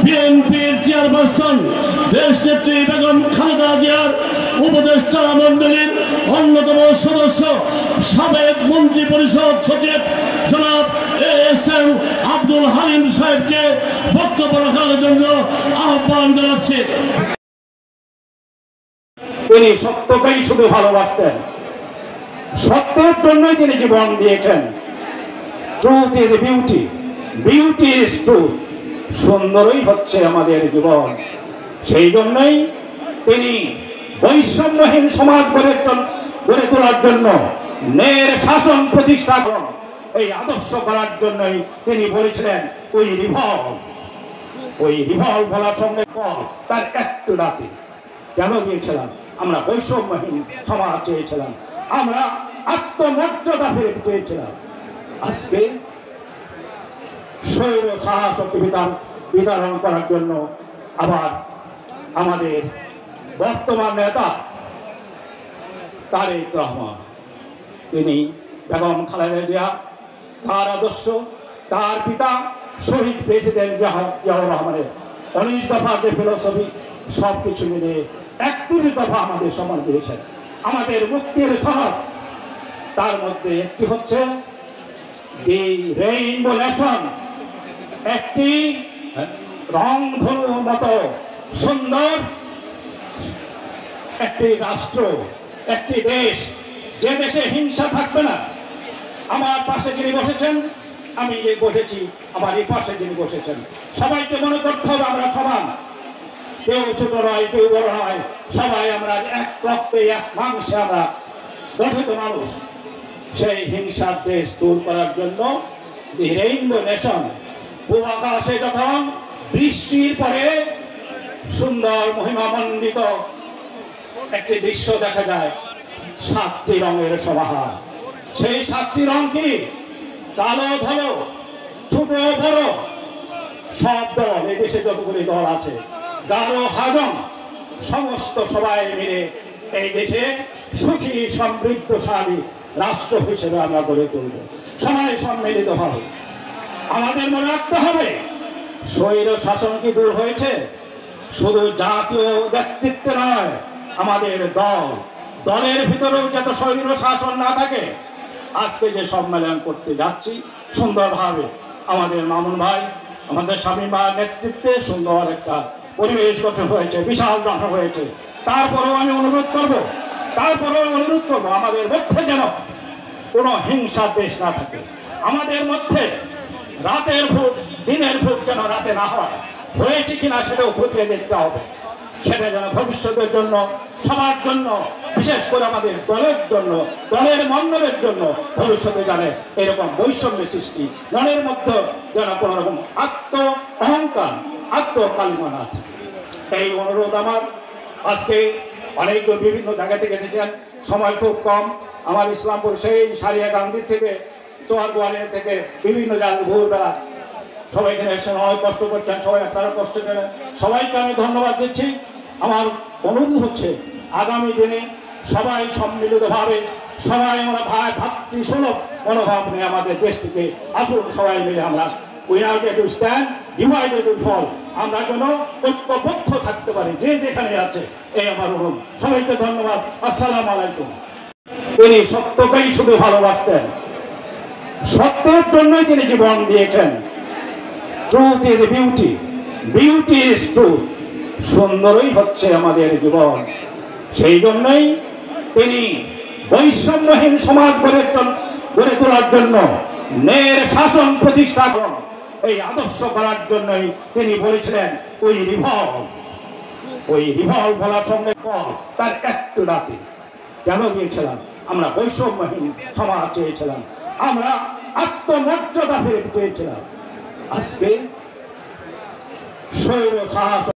বিএনপির চেয়ারপারসন দেশনেত্রী বেগম খালেদা জিয়ার উপদেষ্টা মণ্ডলীর অন্যতম সদস্য সাবেক মন্ত্রী পরিষদ সচিব জনাব এএসএম আব্দুল হালিম সাহেবকে বক্তব্য রাখার জন্য আহ্বান জানাচ্ছি। তিনি সত্যকেই শুধু ভালোবাসতেন, সত্যের জন্যই তিনি জীবন দিয়েছেন। Truth is beauty, beauty is truth. সুন্দরই হচ্ছে আমাদের জীবন। সেই জন্যই তিনি বৈষম্যহীন সমাজ গড়ে তোলার জন্য, ন্যায়ের শাসন প্রতিষ্ঠা করেন, এই আদর্শ করার জন্যই তিনি বলেছিলেন ওই রিভলভ বলার সঙ্গে কল তার একটু রাতে কেন দিয়েছিলাম? আমরা বৈষম্যহীন সমাজ চেয়েছিলাম, আমরা আত্মমর্যাদা ফিরে পেয়েছিলাম। আজকে স্বৈর শাসক বিতরণ করার জন্য আবার আমাদের বর্তমান নেতা তারেক রহমান, তিনি বেগম খালেদা জিয়া, তার আদর্শ, তার পিতা শহীদ প্রেসিডেন্ট জিয়াউর রহমানের 19 দফা যে ফিলোসফি, সবকিছু মিলে 31 দফা আমাদের সমান দিয়েছেন, আমাদের মুক্তির সনদ। তার মধ্যে একটি হচ্ছে দি রেইনবো নেশন, একটি রংধনুর মতো সুন্দর একটি রাষ্ট্র, একটি দেশ, যে দেশে হিংসা থাকবে না। আমার পাশে যিনি বসেছেন, আমি যে বসেছি, আমার এই পাশে যিনি বসেছেন, সবাইকে মনে করতে হবে আমরা সমান, কেউ ছোট নয়, কেউ বড় নয়, সবাই আমরা এক রক্তে এক মাংসে আমরা গঠিত মানুষ। সেই হিংসার দেশ দূর করার জন্য দি রেইনবো নেশন, পূব আকাশে যখন বৃষ্টির পরে সুন্দর মহিমামণ্ডিত একটি দৃশ্য দেখা যায়, 7টি রঙের সমাহার। সেই 7টি রং কি? কালো ধলো, ছোট বড় সব দল, এই দেশে যতগুলি দল আছে, গাঢ় হাজং, সমস্ত সবাই মিলে এই দেশে সুখী সমৃদ্ধশালী রাষ্ট্র হিসেবে আমরা গড়ে তুলব। সবাই সম্মিলিত হবে। আমাদের মনে রাখতে হবে, স্বৈর শাসন কি দূর হয়েছে? শুধু জাতীয় ব্যক্তিত্ব নয়, আমাদের দলের ভিতরেও যাতে স্বৈর শাসন না থাকে। আজকে যে সম্মেলন করতে যাচ্ছি, সুন্দরভাবে আমাদের মামুন ভাই, আমাদের স্বামী ভাইয়ের নেতৃত্বে সুন্দর একটা পরিবেশ গঠন হয়েছে, বিশাল গঠন হয়েছে। তারপরেও আমি অনুরোধ করব, আমাদের মধ্যে যেন কোনো হিংসার দেশ না থাকে। আমাদের মধ্যে রাতের ভোট, দিনের ভোট যেন রাতে না হয়, হয়েছে কিনা সেটাও খতিয়ে দেখতে হবে। সেটা যেন ভবিষ্যতের জন্য, সবার জন্য, বিশেষ করে আমাদের দলের জন্য, দলের মঙ্গলের জন্য ভবিষ্যতে জানে এরকম বৈষম্য সৃষ্টি, মনের মধ্যে যেন কোন রকম অহংকার, আত্মকালিমা না থাকে। এই অনুরোধ আমার। আজকে অনেক বিভিন্ন জায়গা থেকে এসেছেন, সময় খুব কম। আমার ইসলামপুর সেই সারিয়া গান্ধী থেকে, চোয়ারগোয়ালিয়া থেকে, বিভিন্ন জায়গায় ভোরবেলা সবাই এখানে সময় কষ্ট করছেন, সবাই আপনারা কষ্ট করেন, সবাইকে আমি ধন্যবাদ দিচ্ছি। আমার অনুরোধ হচ্ছে, আগামী দিনে সবাই সম্মিলিতভাবে, সবাই আমরা ভাতৃসুলভ মনোভাব নিয়ে আমাদের দেশটিকে আসুন, সবাই মিলে আমরা united to stand, divided to fall, আমরা যেন ঐক্যবদ্ধ থাকতে পারি, যে যেখানে আছে। এই আমার অনুরোধ। সবাইকে ধন্যবাদ। আসসালামু আলাইকুম। তিনি সত্যকেই শুধু ভালোবাসতেন, সত্যের জন্যই তিনি জীবন দিয়েছেন। Truth is beauty, beauty is truth. সুন্দরই হচ্ছে আমাদের জীবন। সেই জন্যই তিনি বৈষম্যহীন সমাজ গড়ে তোলার জন্য, ন্যায়ের শাসন প্রতিষ্ঠা করেন, এই আদর্শ করার জন্যই তিনি বলেছিলেন ওই রিভলভ বলার সঙ্গে কল তার একটু রাতে কেন দিয়েছিলাম? আমরা বৈষম্যহীন সমাজ চেয়েছিলাম, আমরা আত্মমর্যাদা ফিরে পেয়েছিলাম। আজকে স্বৈর শাসক